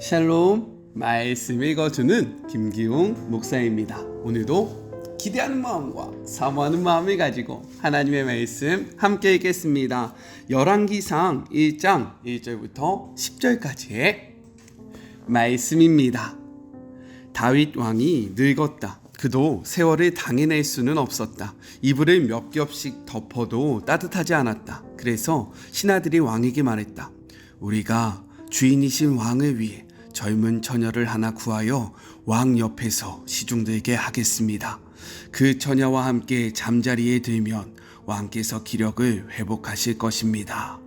샬롬, 말씀 읽어주는 김기웅 목사입니다. 오늘도 기대하는 마음과 사모하는 마음을 가지고 하나님의 말씀 함께 읽겠습니다. 열왕기상 1장 1절부터 10절까지의 말씀입니다. 다윗 왕이 늙었다. 그도 세월을 당해낼 수는 없었다. 이불을 몇 겹씩 덮어도 따뜻하지 않았다. 그래서 신하들이 왕에게 말했다. 우리가 주인이신 왕을 위해 젊은 처녀를 하나 구하여 왕 옆에서 시중들게 하겠습니다. 그 처녀와 함께 잠자리에 들면 왕께서 기력을 회복하실 것입니다.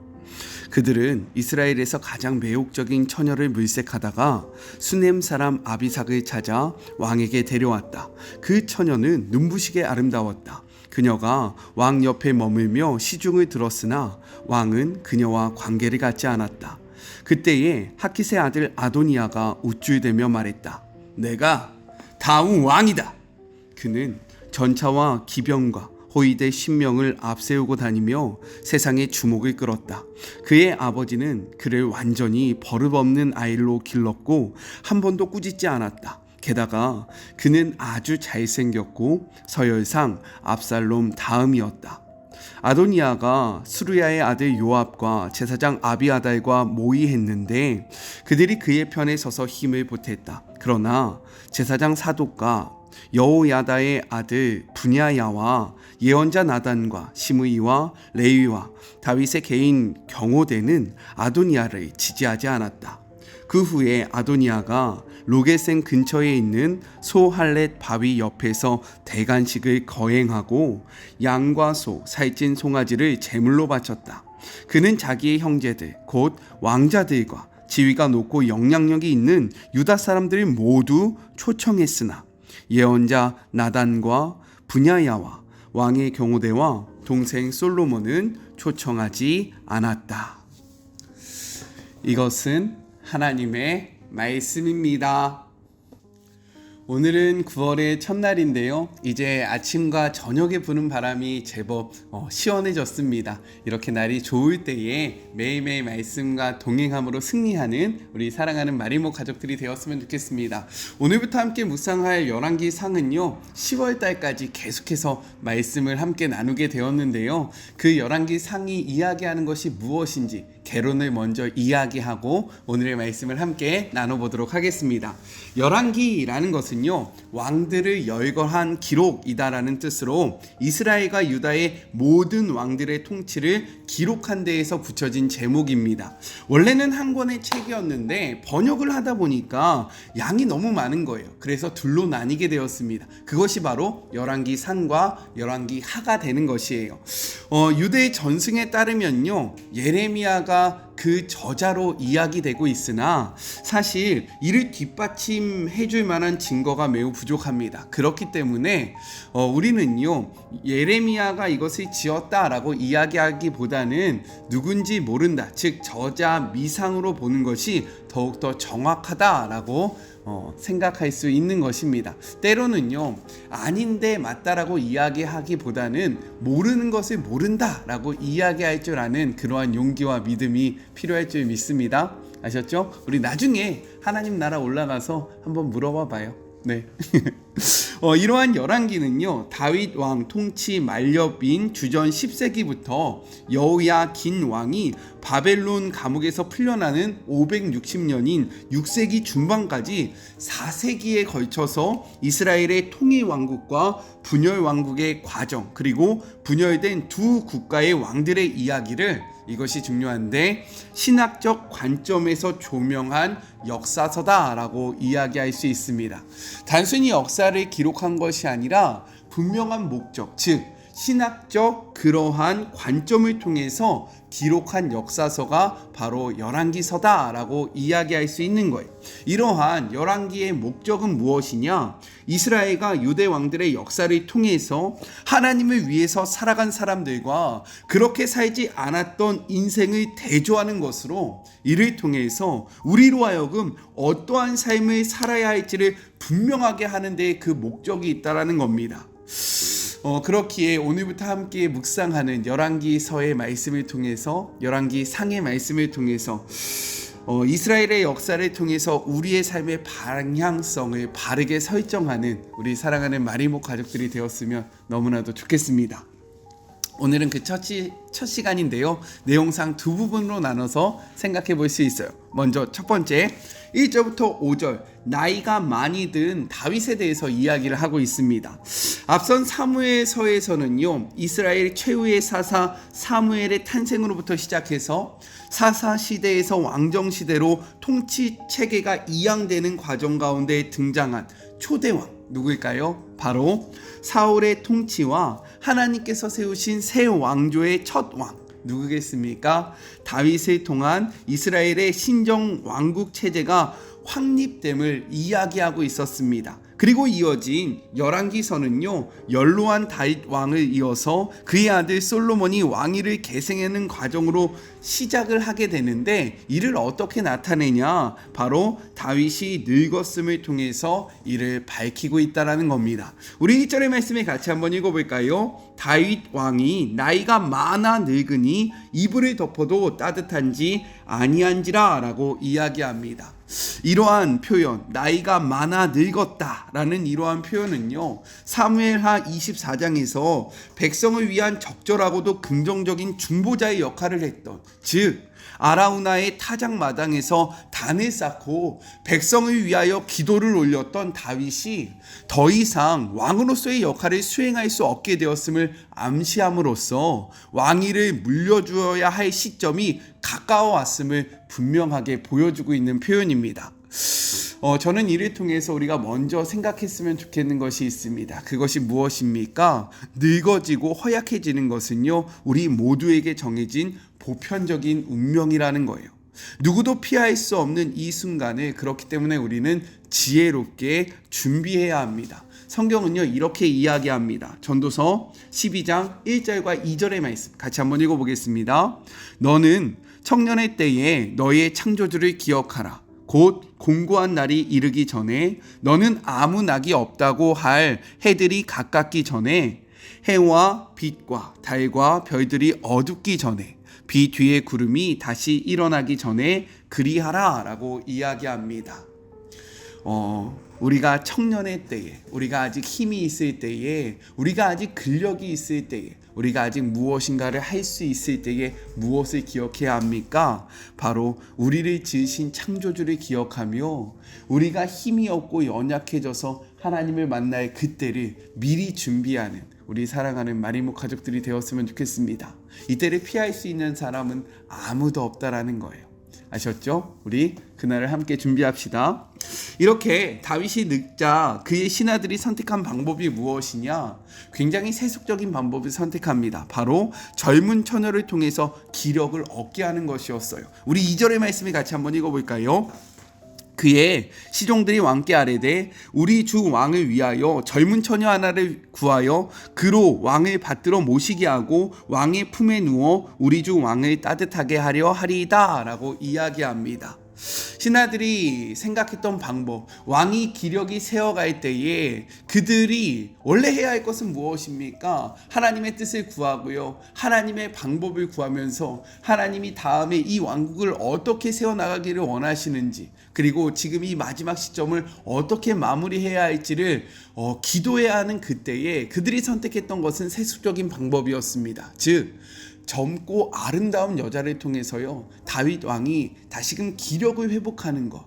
그들은 이스라엘에서 가장 매혹적인 처녀를 물색하다가 수넴 사람 아비삭을 찾아 왕에게 데려왔다. 그 처녀는 눈부시게 아름다웠다. 그녀가 왕 옆에 머물며 시중을 들었으나 왕은 그녀와 관계를 갖지 않았다. 그때에 하킷의 아들 아도니아가 우쭐대며 말했다. 내가 다음 왕이다. 그는 전차와 기병과 호위대 10명을 앞세우고 다니며 세상의 주목을 끌었다. 그의 아버지는 그를 완전히 버릇없는 아이로 길렀고 한 번도 꾸짖지 않았다. 게다가 그는 아주 잘생겼고 서열상 압살롬 다음이었다. 아도니아가 수르야의 아들 요압과 제사장 아비아달과 모의했는데 그들이 그의 편에 서서 힘을 보탰다. 그러나 제사장 사독과 여호야다의 아들 분야야와 예언자 나단과 시므이와 레위와 다윗의 개인 경호대는 아도니아를 지지하지 않았다. 그 후에 아도니아가 로게센 근처에 있는 소할렛 바위 옆에서 대관식을 거행하고 양과 소, 살찐 송아지를 제물로 바쳤다. 그는 자기의 형제들, 곧 왕자들과 지위가 높고 영향력이 있는 유다 사람들을 모두 초청했으나 예언자 나단과 분야야와 왕의 경호대와 동생 솔로몬은 초청하지 않았다. 이것은 하나님의 말씀입니다. 오늘은 9월의 첫날인데요. 이제 아침과 저녁에 부는 바람이 제법 시원해졌습니다. 이렇게 날이 좋을 때에 매일매일 말씀과 동행함으로 승리하는 우리 사랑하는 마리모 가족들이 되었으면 좋겠습니다. 오늘부터 함께 묵상할 열왕기상은요 10월달까지 계속해서 말씀을 함께 나누게 되었는데요. 그 열왕기상이 이야기하는 것이 무엇인지 개론을 먼저 이야기하고 오늘의 말씀을 함께 나눠보도록 하겠습니다. 열왕기라는 것은요 왕들을 열거한 기록이다라는 뜻으로 이스라엘과 유다의 모든 왕들의 통치를 기록한 데에서 붙여진 제목입니다. 원래는 한 권의 책이었는데 번역을 하다 보니까 양이 너무 많은 거예요. 그래서 둘로 나뉘게 되었습니다. 그것이 바로 열왕기상과 열왕기하가 되는 것이에요. 유대의 전승에 따르면요 예레미야가 그 저자로 이야기되고 있으나 사실 이를 뒷받침해 줄 만한 증거가 매우 부족합니다. 그렇기 때문에 우리는요 예레미야가 이것을 지었다라고 이야기하기보다는 누군지 모른다, 즉 저자 미상으로 보는 것이 더욱더 정확하다라고 생각할 수 있는 것입니다. 때로는요 아닌데 맞다라고 이야기하기보다는 모르는 것을 모른다라고 이야기할 줄 아는 그러한 용기와 믿음이 필요할 줄 믿습니다. 아셨죠? 우리 나중에 하나님 나라 올라가서 한번 물어봐 봐요. 네. 이러한 열왕기는요 다윗 왕 통치 만렵인 주전 10세기부터 여호야긴 왕이 바벨론 감옥에서 풀려나는 560년인 6세기 중반까지 4세기에 걸쳐서 이스라엘의 통일 왕국과 분열 왕국의 과정, 그리고 분열된 두 국가의 왕들의 이야기를, 이것이 중요한데, 신학적 관점에서 조명한 역사서다라고 이야기할 수 있습니다. 단순히 역사를 기록한 것이 아니라 분명한 목적, 즉 신학적 그러한 관점을 통해서 기록한 역사서가 바로 열왕기서다라고 이야기할 수 있는 거예요. 이러한 열왕기의 목적은 무엇이냐? 이스라엘과 유대 왕들의 역사를 통해서 하나님을 위해서 살아간 사람들과 그렇게 살지 않았던 인생을 대조하는 것으로, 이를 통해서 우리로 하여금 어떠한 삶을 살아야 할지를 분명하게 하는 데 그 목적이 있다라는 겁니다. 그렇기에 오늘부터 함께 묵상하는 열왕기서의 말씀을 통해서, 열왕기상의 말씀을 통해서 이스라엘의 역사를 통해서 우리의 삶의 방향성을 바르게 설정하는 우리 사랑하는 마리모 가족들이 되었으면 너무나도 좋겠습니다. 오늘은 그 첫 시간인데요. 내용상 두 부분으로 나눠서 생각해 볼 수 있어요. 먼저 첫 번째 1절부터 5절 나이가 많이 든 다윗에 대해서 이야기를 하고 있습니다. 앞선 사무엘서에서는요, 이스라엘 최후의 사사 사무엘의 탄생으로부터 시작해서 사사 시대에서 왕정 시대로 통치 체계가 이양되는 과정 가운데 등장한 초대왕 누구일까요? 바로 사울의 통치와 하나님께서 세우신 새 왕조의 첫 왕 누구겠습니까? 다윗을 통한 이스라엘의 신정 왕국 체제가 확립됨을 이야기하고 있었습니다. 그리고 이어진 열왕기서는요, 연로한 다윗 왕을 이어서 그의 아들 솔로몬이 왕위를 계승하는 과정으로 시작을 하게 되는데, 이를 어떻게 나타내냐? 바로 다윗이 늙었음을 통해서 이를 밝히고 있다라는 겁니다. 우리 1절의 말씀을 같이 한번 읽어볼까요? 다윗 왕이 나이가 많아 늙으니 이불을 덮어도 따뜻한지 아니한지라 라고 이야기합니다. 이러한 표현, 나이가 많아 늙었다라는 이러한 표현은요, 사무엘하 24장에서 백성을 위한 적절하고도 긍정적인 중보자의 역할을 했던, 즉 아라우나의 타작마당에서 단을 쌓고 백성을 위하여 기도를 올렸던 다윗이 더 이상 왕으로서의 역할을 수행할 수 없게 되었음을 암시함으로써 왕위를 물려주어야 할 시점이 가까워 왔음을 분명하게 보여주고 있는 표현입니다. 저는 이를 통해서 우리가 먼저 생각했으면 좋겠는 것이 있습니다. 그것이 무엇입니까? 늙어지고 허약해지는 것은요, 우리 모두에게 정해진 보편적인 운명이라는 거예요. 누구도 피할 수 없는 이 순간을, 그렇기 때문에 우리는 지혜롭게 준비해야 합니다. 성경은요, 이렇게 이야기합니다. 전도서 12장 1절과 2절의 말씀 같이 한번 읽어보겠습니다. 너는 청년의 때에 너의 창조주를 기억하라. 곧 공고한 날이 이르기 전에, 너는 아무 낙이 없다고 할 해들이 가깝기 전에, 해와 빛과 달과 별들이 어둡기 전에, 비 뒤에 구름이 다시 일어나기 전에 그리하라 라고 이야기합니다. 우리가 청년의 때에, 우리가 아직 힘이 있을 때에, 우리가 아직 근력이 있을 때에, 우리가 아직 무엇인가를 할 수 있을 때에 무엇을 기억해야 합니까? 바로 우리를 지으신 창조주를 기억하며, 우리가 힘이 없고 연약해져서 하나님을 만날 그때를 미리 준비하는 우리 사랑하는 마리모 가족들이 되었으면 좋겠습니다. 이때를 피할 수 있는 사람은 아무도 없다라는 거예요. 아셨죠? 우리 그날을 함께 준비합시다. 이렇게 다윗이 늙자 그의 신하들이 선택한 방법이 무엇이냐? 굉장히 세속적인 방법을 선택합니다. 바로 젊은 처녀를 통해서 기력을 얻게 하는 것이었어요. 우리 2절의 말씀을 같이 한번 읽어볼까요? 그의 시종들이 왕께 아뢰되 우리 주 왕을 위하여 젊은 처녀 하나를 구하여 그로 왕을 받들어 모시게 하고 왕의 품에 누워 우리 주 왕을 따뜻하게 하려 하리이다 라고 이야기합니다. 신하들이 생각했던 방법, 왕이 기력이 세어갈 때에 그들이 원래 해야 할 것은 무엇입니까? 하나님의 뜻을 구하고요, 하나님의 방법을 구하면서 하나님이 다음에 이 왕국을 어떻게 세워나가기를 원하시는지, 그리고 지금 이 마지막 시점을 어떻게 마무리해야 할지를 기도해야 하는 그때에 그들이 선택했던 것은 세속적인 방법이었습니다. 즉 젊고 아름다운 여자를 통해서요, 다윗 왕이 다시금 기력을 회복하는 것,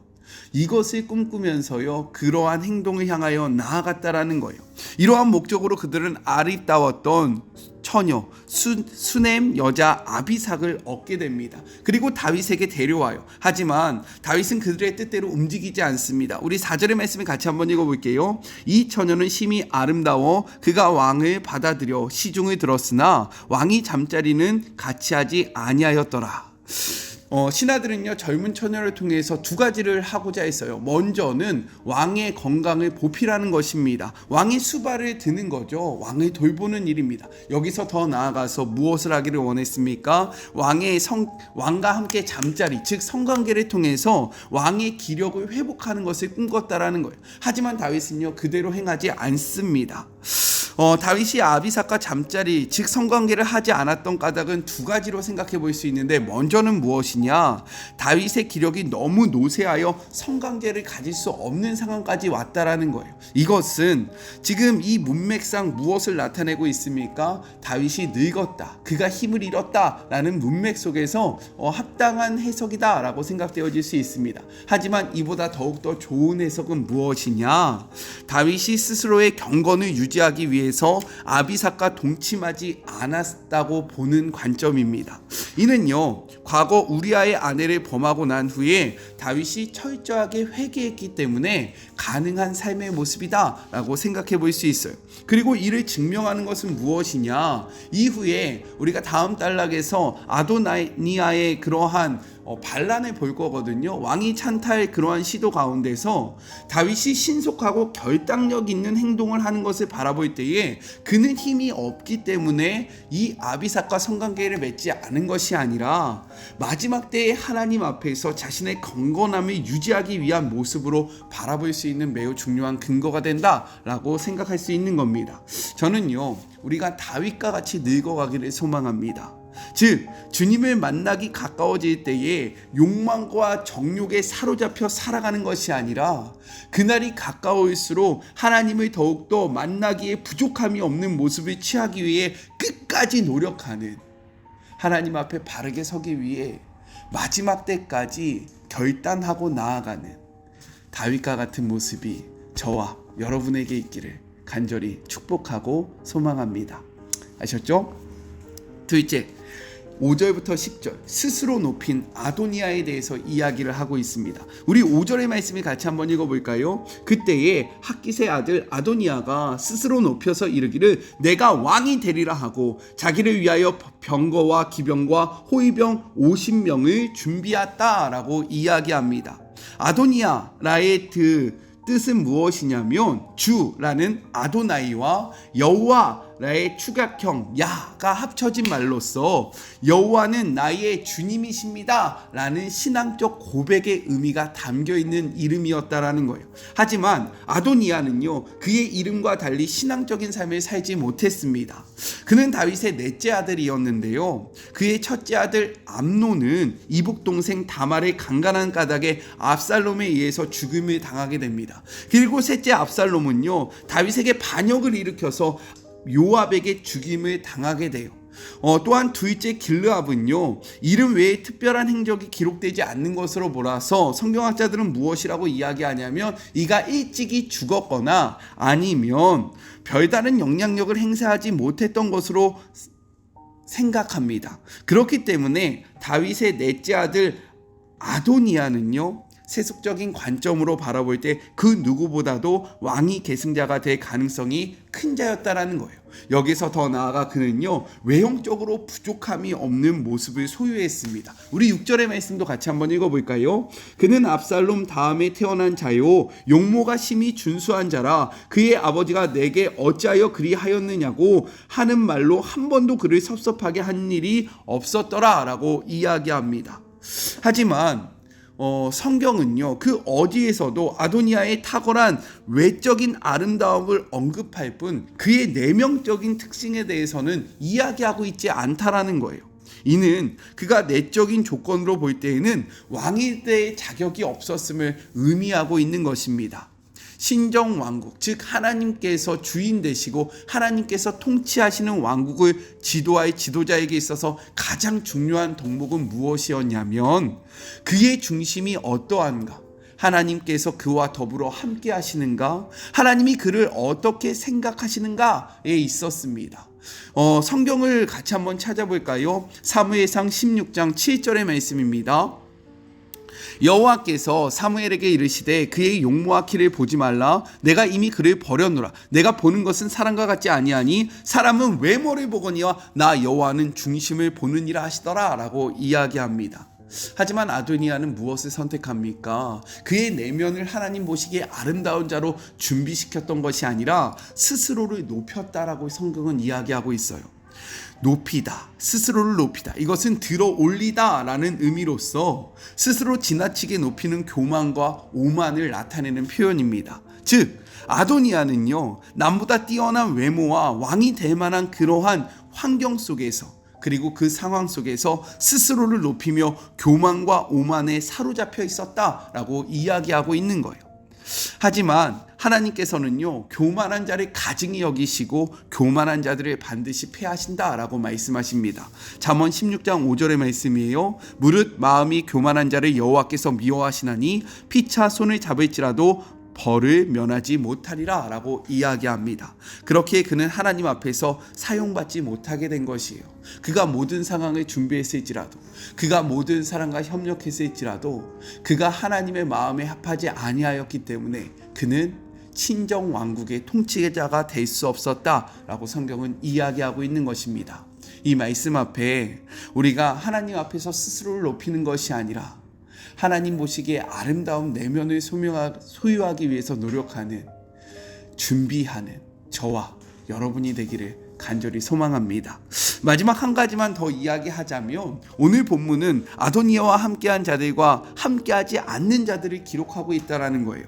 이것을 꿈꾸면서요, 그러한 행동을 향하여 나아갔다라는 거예요. 이러한 목적으로 그들은 아름다웠던 처녀 수넴 여자 아비삭을 얻게 됩니다. 그리고 다윗에게 데려와요. 하지만 다윗은 그들의 뜻대로 움직이지 않습니다. 우리 4절의 말씀을 같이 한번 읽어볼게요. 이 처녀는 심히 아름다워 그가 왕을 받아들여 시중을 들었으나 왕이 잠자리는 같이 하지 아니하였더라. 신하들은요, 젊은 처녀를 통해서 두 가지를 하고자 했어요. 먼저는 왕의 건강을 보필하는 것입니다. 왕의 수발을 드는 거죠. 왕을 돌보는 일입니다. 여기서 더 나아가서 무엇을 하기를 원했습니까? 왕과 함께 잠자리, 즉 성관계를 통해서 왕의 기력을 회복하는 것을 꿈꿨다라는 거예요. 하지만 다윗은요, 그대로 행하지 않습니다. 다윗이 아비삭과 잠자리 즉 성관계를 하지 않았던 까닭은 두 가지로 생각해 볼 수 있는데, 먼저는 무엇이냐, 다윗의 기력이 너무 노쇠하여 성관계를 가질 수 없는 상황까지 왔다라는 거예요. 이것은 지금 이 문맥상 무엇을 나타내고 있습니까? 다윗이 늙었다, 그가 힘을 잃었다 라는 문맥 속에서 합당한 해석이다 라고 생각되어질 수 있습니다. 하지만 이보다 더욱더 좋은 해석은 무엇이냐, 다윗이 스스로의 경건을 유지하기 위해서 아비삭과 동침하지 않았다고 보는 관점입니다. 이는요, 과거 우리아의 아내를 범하고 난 후에 다윗이 철저하게 회개했기 때문에 가능한 삶의 모습이다 라고 생각해 볼 수 있어요. 그리고 이를 증명하는 것은 무엇이냐, 이후에 우리가 다음 단락에서 아도니아의 그러한 반란을 볼 거거든요. 왕이 찬탈 그러한 시도 가운데서 다윗이 신속하고 결단력 있는 행동을 하는 것을 바라볼 때에 그는 힘이 없기 때문에 이 아비삭과 성관계를 맺지 않은 것이 아니라 마지막 때에 하나님 앞에서 자신의 경건함을 유지하기 위한 모습으로 바라볼 수 있는 매우 중요한 근거가 된다라고 생각할 수 있는 겁니다. 저는요, 우리가 다윗과 같이 늙어가기를 소망합니다. 즉 주님을 만나기 가까워질 때에 욕망과 정욕에 사로잡혀 살아가는 것이 아니라 그날이 가까울수록 하나님을 더욱더 만나기에 부족함이 없는 모습을 취하기 위해 끝까지 노력하는, 하나님 앞에 바르게 서기 위해 마지막 때까지 결단하고 나아가는 다윗과 같은 모습이 저와 여러분에게 있기를 간절히 축복하고 소망합니다. 아셨죠? 둘째, 5절부터 10절 스스로 높인 아도니아에 대해서 이야기를 하고 있습니다. 우리 5절의 말씀을 같이 한번 읽어볼까요? 그때에 핫깃의 아들 아도니아가 스스로 높여서 이르기를 내가 왕이 되리라 하고 자기를 위하여 병거와 기병과 호위병 50명을 준비했다라고 이야기합니다. 아도니아라의 뜻은 무엇이냐면 주라는 아도나이와 여호와라의 축약형 야가 합쳐진 말로서 여호와는 나의 주님이십니다 라는 신앙적 고백의 의미가 담겨있는 이름이었다라는 거예요. 하지만 아도니아는요, 그의 이름과 달리 신앙적인 삶을 살지 못했습니다. 그는 다윗의 넷째 아들이었는데요, 그의 첫째 아들 암논은 이복 동생 다말의 강간한 까닭에 압살롬에 의해서 죽음을 당하게 됩니다. 그리고 셋째 압살롬은요, 다윗에게 반역을 일으켜서 요압에게 죽임을 당하게 돼요. 또한 둘째 길르압은요, 이름 외에 특별한 행적이 기록되지 않는 것으로 보라서 성경학자들은 무엇이라고 이야기하냐면 이가 일찍이 죽었거나 아니면 별다른 영향력을 행사하지 못했던 것으로 생각합니다. 그렇기 때문에 다윗의 넷째 아들 아도니아는요, 세속적인 관점으로 바라볼 때 그 누구보다도 왕위 계승자가 될 가능성이 큰 자였다라는 거예요. 여기서 더 나아가 그는요, 외형적으로 부족함이 없는 모습을 소유했습니다. 우리 6절의 말씀도 같이 한번 읽어볼까요? 그는 압살롬 다음에 태어난 자요, 용모가 심히 준수한 자라. 그의 아버지가 내게 어찌하여 그리하였느냐고 하는 말로 한 번도 그를 섭섭하게 한 일이 없었더라 라고 이야기합니다. 하지만 성경은요, 그 어디에서도 아도니아의 탁월한 외적인 아름다움을 언급할 뿐 그의 내면적인 특징에 대해서는 이야기하고 있지 않다라는 거예요. 이는 그가 내적인 조건으로 볼 때에는 왕이 될 자격이 없었음을 의미하고 있는 것입니다. 신정왕국, 즉 하나님께서 주인 되시고 하나님께서 통치하시는 왕국을 지도할 지도자에게 있어서 가장 중요한 덕목은 무엇이었냐면 그의 중심이 어떠한가, 하나님께서 그와 더불어 함께 하시는가, 하나님이 그를 어떻게 생각하시는가에 있었습니다. 성경을 같이 한번 찾아볼까요? 사무엘상 16장 7절의 말씀입니다. 여호와께서 사무엘에게 이르시되 그의 용모와 키를 보지 말라. 내가 이미 그를 버려놓으라. 내가 보는 것은 사람과 같지 아니하니 사람은 외모를 보거니와 나 여호와는 중심을 보느니라 하시더라 라고 이야기합니다. 하지만 아도니아는 무엇을 선택합니까? 그의 내면을 하나님 보시기에 아름다운 자로 준비시켰던 것이 아니라 스스로를 높였다라고 성경은 이야기하고 있어요. 높이다, 스스로를 높이다, 이것은 들어 올리다 라는 의미로서 스스로 지나치게 높이는 교만과 오만을 나타내는 표현입니다. 즉 아도니아는요, 남보다 뛰어난 외모와 왕이 될 만한 그러한 환경 속에서, 그리고 그 상황 속에서 스스로를 높이며 교만과 오만에 사로잡혀 있었다라고 이야기하고 있는 거예요. 하지만 하나님께서는요, 교만한 자를 가증히 여기시고 교만한 자들을 반드시 패하신다라고 말씀하십니다. 잠언 16장 5절의 말씀이에요. 무릇 마음이 교만한 자를 여호와께서 미워하시나니 피차 손을 잡을지라도 벌을 면하지 못하리라 라고 이야기합니다. 그렇게 그는 하나님 앞에서 사용받지 못하게 된 것이에요. 그가 모든 상황을 준비했을지라도, 그가 모든 사람과 협력했을지라도 그가 하나님의 마음에 합하지 아니하였기 때문에 그는 친정 왕국의 통치자가 될 수 없었다라고 성경은 이야기하고 있는 것입니다. 이 말씀 앞에 우리가 하나님 앞에서 스스로를 높이는 것이 아니라 하나님 보시기에 아름다운 내면을 소유하기 위해서 노력하는, 준비하는 저와 여러분이 되기를 간절히 소망합니다. 마지막 한 가지만 더 이야기하자면, 오늘 본문은 아도니아와 함께한 자들과 함께하지 않는 자들을 기록하고 있다는 거예요.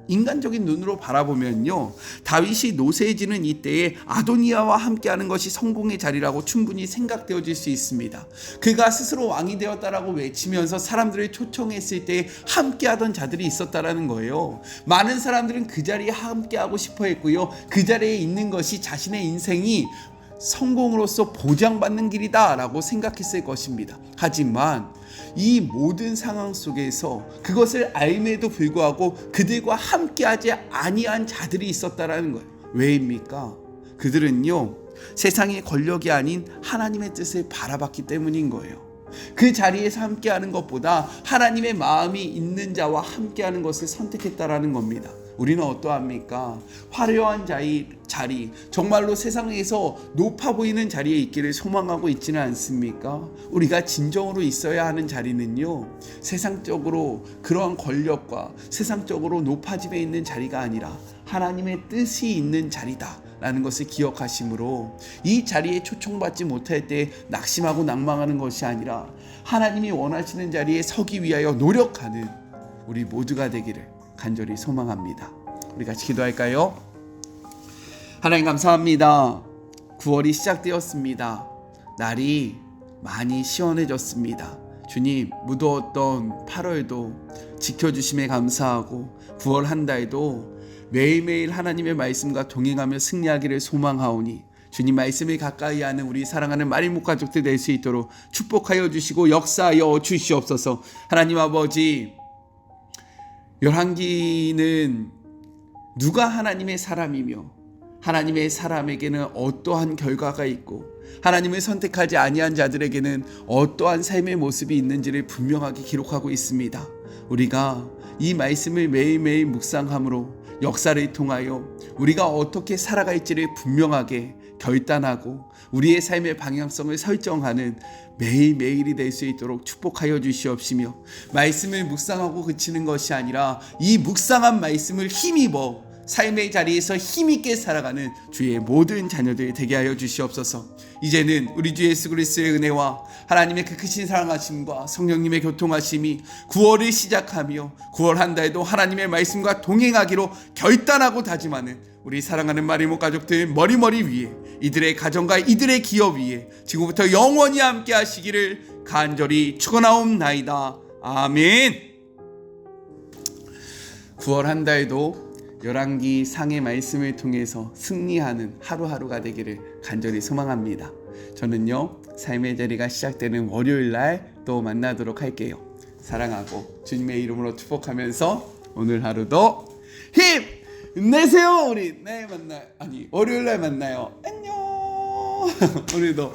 인간적인 눈으로 바라보면요, 다윗이 노쇠해지는 이때에 아도니아와 함께하는 것이 성공의 자리라고 충분히 생각되어질 수 있습니다. 그가 스스로 왕이 되었다라고 외치면서 사람들을 초청했을 때 함께하던 자들이 있었다라는 거예요. 많은 사람들은 그 자리에 함께하고 싶어 했고요, 그 자리에 있는 것이 자신의 인생이 성공으로서 보장받는 길이다 라고 생각했을 것입니다. 하지만 이 모든 상황 속에서 그것을 알매도 불구하고 그들과 함께하지 아니한 자들이 있었다라는 거예요. 왜입니까? 그들은요, 세상의 권력이 아닌 하나님의 뜻을 바라봤기 때문인 거예요. 그 자리에서 함께하는 것보다 하나님의 마음이 있는 자와 함께하는 것을 선택했다라는 겁니다. 우리는 어떠합니까? 화려한 자리, 정말로 세상에서 높아 보이는 자리에 있기를 소망하고 있지는 않습니까? 우리가 진정으로 있어야 하는 자리는요, 세상적으로 그러한 권력과 세상적으로 높아짐에 있는 자리가 아니라 하나님의 뜻이 있는 자리다 라는 것을 기억하심으로, 이 자리에 초청받지 못할 때 낙심하고 낭망하는 것이 아니라 하나님이 원하시는 자리에 서기 위하여 노력하는 우리 모두가 되기를 간절히 소망합니다. 우리 같이 기도할까요? 하나님 감사합니다. 9월이 시작되었습니다. 날이 많이 시원해졌습니다. 주님, 무더웠던 8월도 지켜주심에 감사하고 9월 한 달도 매일매일 하나님의 말씀과 동행하며 승리하기를 소망하오니 주님 말씀을 가까이 하는 우리 사랑하는 마리목 가족들 될 수 있도록 축복하여 주시고 역사하여 주시옵소서. 하나님 아버지, 열왕기는 누가 하나님의 사람이며 하나님의 사람에게는 어떠한 결과가 있고 하나님을 선택하지 아니한 자들에게는 어떠한 삶의 모습이 있는지를 분명하게 기록하고 있습니다. 우리가 이 말씀을 매일매일 묵상함으로 역사를 통하여 우리가 어떻게 살아갈지를 분명하게 결단하고 우리의 삶의 방향성을 설정하는 매일매일이 될 수 있도록 축복하여 주시옵시며, 말씀을 묵상하고 그치는 것이 아니라 이 묵상한 말씀을 힘입어 삶의 자리에서 힘있게 살아가는 주의 모든 자녀들 되게 하여 주시옵소서. 이제는 우리 주 예수 그리스도의 은혜와 하나님의 그 크신 사랑하심과 성령님의 교통하심이 9월을 시작하며 9월 한 달도 하나님의 말씀과 동행하기로 결단하고 다짐하는 우리 사랑하는 마리모 가족들 머리머리 위에, 이들의 가정과 이들의 기업 위에 지금부터 영원히 함께 하시기를 간절히 축원하옵나이다. 아멘. 9월 한 달도 열왕기 상의 말씀을 통해서 승리하는 하루하루가 되기를 간절히 소망합니다. 저는요, 삶의 자리가 시작되는 월요일 날 또 만나도록 할게요. 사랑하고 주님의 이름으로 축복하면서 오늘 하루도 힘내세요. 우리 내일 만나요. 월요일 날 만나요. 안녕. 오늘도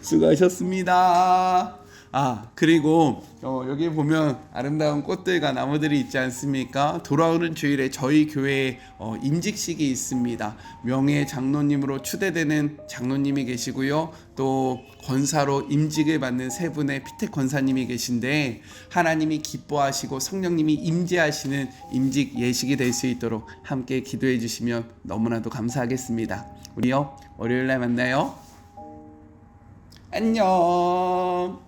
수고하셨습니다. 그리고 여기 보면 아름다운 꽃들과 나무들이 있지 않습니까? 돌아오는 주일에 저희 교회에 임직식이 있습니다. 명예 장로님으로 추대되는 장로님이 계시고요, 또 권사로 임직을 받는 세 분의 피택 권사님이 계신데, 하나님이 기뻐하시고 성령님이 임재하시는 임직 예식이 될 수 있도록 함께 기도해 주시면 너무나도 감사하겠습니다. 우리요, 월요일날 만나요. 안녕.